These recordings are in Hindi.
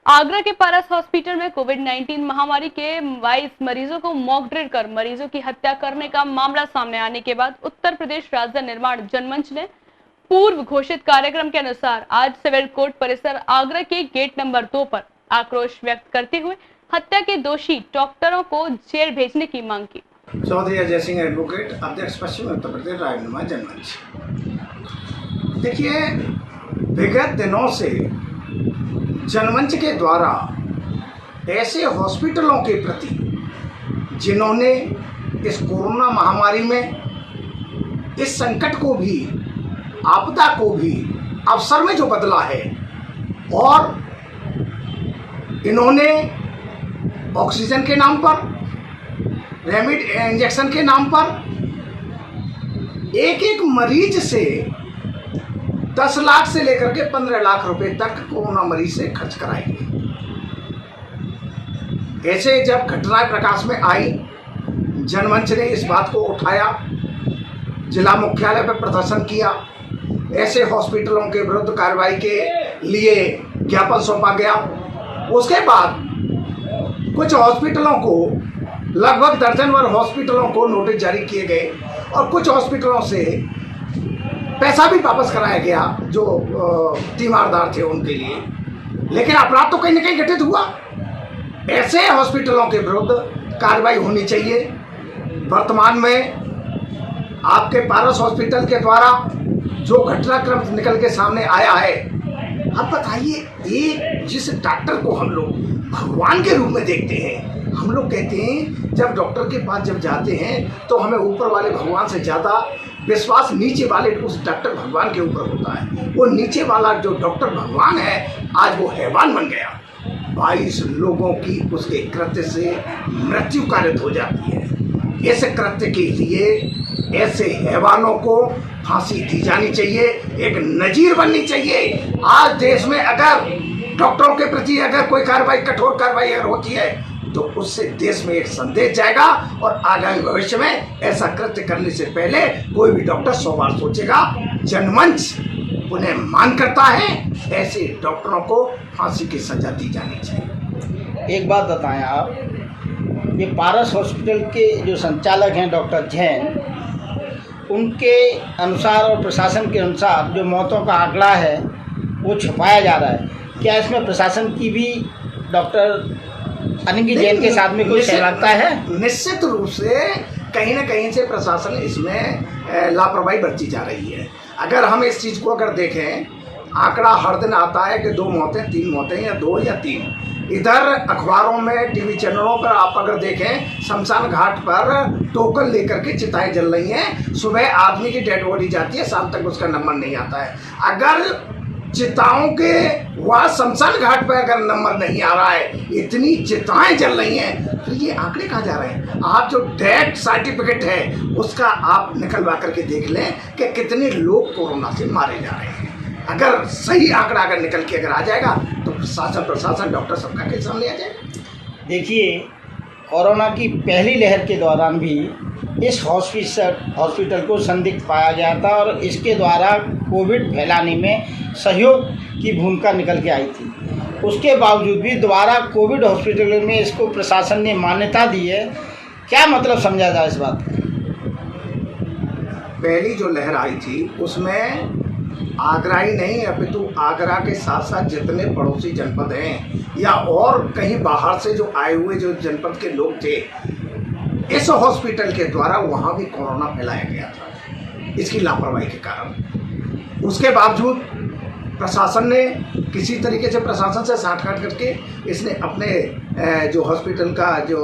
आगरा के पारस हॉस्पिटल में कोविड-19 महामारी के 22 मरीजों को मॉक ड्रिल कर मरीजों की हत्या करने का मामला सामने आने के बाद उत्तर प्रदेश राज्य निर्माण जनमंच ने पूर्व घोषित कार्यक्रम के अनुसार आज सिविल कोर्ट परिसर आगरा के गेट नंबर 2 पर आक्रोश व्यक्त करते हुए हत्या के दोषी डॉक्टरों को जेल भेजने की मांग की। चौधरी अजय सिंह एडवोकेट, अध्यक्ष पश्चिम उत्तर प्रदेश राज्य निर्माण जनमंच। देखिए, विगत दिनों से जनमंच के द्वारा ऐसे हॉस्पिटलों के प्रति जिन्होंने इस कोरोना महामारी में इस संकट को भी, आपदा को भी अवसर में जो बदला है, और इन्होंने ऑक्सीजन के नाम पर, रेमडेसिविर इंजेक्शन के नाम पर एक एक मरीज से 10 लाख से लेकर के 15 लाख रुपए तक कोरोना मरीज से खर्च कराएंगे। ऐसे जब घटनाएं प्रकाश में आई, जनमंच ने इस बात को उठाया, जिला मुख्यालय पर प्रदर्शन किया, ऐसे हॉस्पिटलों के विरुद्ध कार्रवाई के लिए ज्ञापन सौंपा गया। उसके बाद कुछ हॉस्पिटलों को, लगभग दर्जन भर हॉस्पिटलों को नोटिस जारी किए गए और कुछ हॉस्पिटलों से पैसा भी वापस कराया गया जो तीमारदार थे उनके लिए। लेकिन अपराध तो कहीं ना कहीं घटित हुआ। ऐसे हॉस्पिटलों के विरुद्ध कार्रवाई होनी चाहिए। वर्तमान में आपके पारस हॉस्पिटल के द्वारा जो घटनाक्रम निकल के सामने आया है, अब बताइए, एक जिस डॉक्टर को हम लोग भगवान के रूप में देखते हैं, हम लोग कहते हैं जब डॉक्टर के पास जब जाते हैं तो हमें ऊपर वाले भगवान से ज़्यादा विश्वास नीचे वाले उस डॉक्टर भगवान के ऊपर होता है। वो नीचे वाला जो डॉक्टर भगवान है, आज वो हैवान बन गया। 22 लोगों की उसके कृत्य से मृत्यु कारित हो जाती है। ऐसे कृत्य के लिए ऐसे हैवानों को फांसी दी जानी चाहिए, एक नजीर बननी चाहिए। आज देश में अगर डॉक्टरों के प्रति अगर कोई कार्रवाई, कठोर कार्रवाई अगर होती है, तो उससे देश में एक संदेश जाएगा और आगामी भविष्य में ऐसा कृत्य करने से पहले कोई भी डॉक्टर 100 बार सोचेगा। जनमंच उन्हें मान करता है, ऐसे डॉक्टरों को फांसी की सजा दी जानी चाहिए। एक बात बताएं आप, ये पारस हॉस्पिटल के जो संचालक हैं डॉक्टर जैन, उनके अनुसार और प्रशासन के अनुसार जो मौतों का आंकड़ा है वो छुपाया जा रहा है। क्या इसमें प्रशासन की भी डॉक्टर अनिल जैन के साथ में कोई सहभागिता है? निश्चित रूप से कहीं ना कहीं से प्रशासन इसमें लापरवाही बरती जा रही है। अगर हम इस चीज़ को अगर देखें, आंकड़ा हर दिन आता है कि 2 मौतें, 3 मौतें, या 2 या 3। इधर अखबारों में, टीवी चैनलों पर आप अगर देखें, शमशान घाट पर टोकन लेकर के चिताएं जल रही हैं। सुबह आदमी की डेड बॉडी जाती है, शाम तक उसका नंबर नहीं आता है। अगर चिताओं के वहाँ शमशान घाट पर अगर नंबर नहीं आ रहा है, इतनी चिताएं जल रही हैं, तो ये आंकड़े कहाँ जा रहे हैं? आप जो डेथ सर्टिफिकेट है उसका आप निकलवा करके देख लें कि कितने लोग कोरोना से मारे जा रहे हैं। अगर सही आंकड़ा अगर निकल के अगर आ जाएगा तो प्रशासन डॉक्टर सबका के सामने आ जाएगा। देखिए, कोरोना की पहली लहर के दौरान भी इस हॉस्पिटल को संदिग्ध पाया गया था और इसके द्वारा कोविड फैलाने में सहयोग की भूमिका निकल के आई थी। उसके बावजूद भी दोबारा कोविड हॉस्पिटल में इसको प्रशासन ने मान्यता दी है। क्या मतलब समझा जाए इस बात का? पहली जो लहर आई थी उसमें आगरा ही नहीं, अपितु आगरा के साथ साथ जितने पड़ोसी जनपद हैं या और कहीं बाहर से जो आए हुए जो जनपद के लोग थे, इस हॉस्पिटल के द्वारा वहाँ भी कोरोना फैलाया गया था इसकी लापरवाही के कारण। उसके बावजूद प्रशासन ने किसी तरीके से प्रशासन से साठ-गांठ करके इसने अपने जो हॉस्पिटल का जो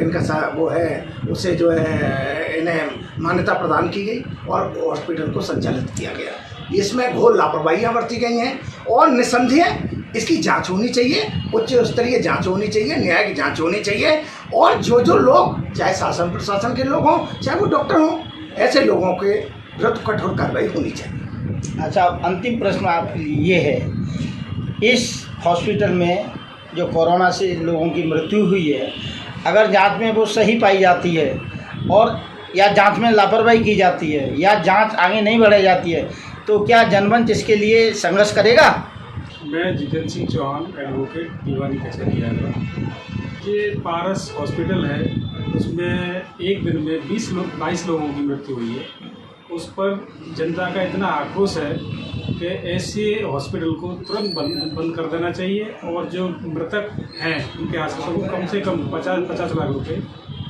इनका वो है, उसे जो है इन्हें मान्यता प्रदान की गई और हॉस्पिटल को संचालित किया गया। इसमें घोर लापरवाहियाँ बरती गई हैं और निस्संदेह इसकी जांच होनी चाहिए, उच्च स्तरीय जांच होनी चाहिए, न्याय की जांच होनी चाहिए। और जो लोग, चाहे शासन प्रशासन के लोग हों, चाहे वो डॉक्टर हों, ऐसे लोगों के विरुद्ध कठोर कार्रवाई होनी चाहिए। अच्छा, अंतिम प्रश्न आपके लिए ये है, इस हॉस्पिटल में जो कोरोना से लोगों की मृत्यु हुई है, अगर जांच में वो सही पाई जाती है और या जांच में लापरवाही की जाती है या जांच आगे नहीं बढ़ाई जाती है, तो क्या जनमंच इसके लिए संघर्ष करेगा? मैं जितेंद्र सिंह चौहान, एडवोकेट, दीवानी कचहरी आगरा। ये पारस हॉस्पिटल है, उसमें एक दिन में 22 लोगों की मृत्यु हुई है। उस पर जनता का इतना आक्रोश है कि ऐसे हॉस्पिटल को तुरंत बंद कर देना चाहिए और जो मृतक हैं उनके आश्रितों को कम से कम 50 लाख रुपए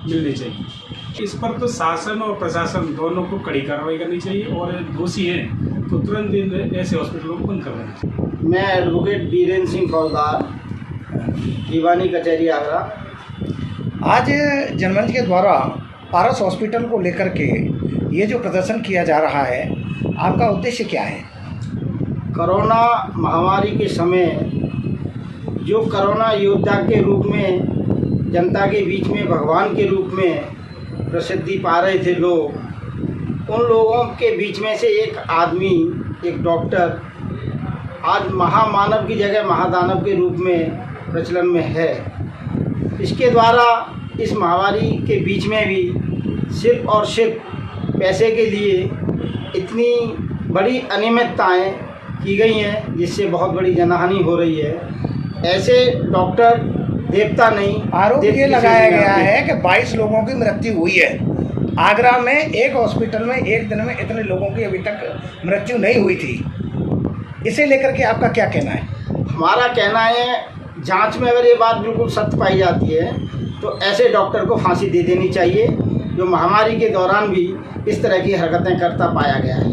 मिलने चाहिए। इस पर तो शासन और प्रशासन दोनों को कड़ी कार्रवाई करनी चाहिए और दोषी हैं तो तुरंत ऐसे हॉस्पिटलों को बंद कर देना चाहिए। मैं एडवोकेट बीरेंद्र सिंह फौजदार, दीवानी कचहरी आगरा। आज जनमंच के द्वारा पारस हॉस्पिटल को लेकर के ये जो प्रदर्शन किया जा रहा है, आपका उद्देश्य क्या है? कोरोना महामारी के समय जो कोरोना योद्धा के रूप में जनता के बीच में भगवान के रूप में प्रसिद्धि पा रहे थे लोग, उन लोगों के बीच में से एक आदमी, एक डॉक्टर आज महामानव की जगह महादानव के रूप में प्रचलन में है। इसके द्वारा इस महामारी के बीच में भी सिर्फ और सिर्फ पैसे के लिए इतनी बड़ी अनियमितताएं की गई हैं जिससे बहुत बड़ी जनहानि हो रही है। ऐसे डॉक्टर देवता नहीं। आरोप ये लगाया गया है कि 22 लोगों की मृत्यु हुई है। आगरा में एक हॉस्पिटल में एक दिन में इतने लोगों की अभी तक मृत्यु नहीं हुई थी। इसे लेकर के आपका क्या कहना है? हमारा कहना है, जांच में अगर ये बात बिल्कुल सत्य पाई जाती है तो ऐसे डॉक्टर को फांसी दे देनी चाहिए जो महामारी के दौरान भी इस तरह की हरकतें करता पाया गया है।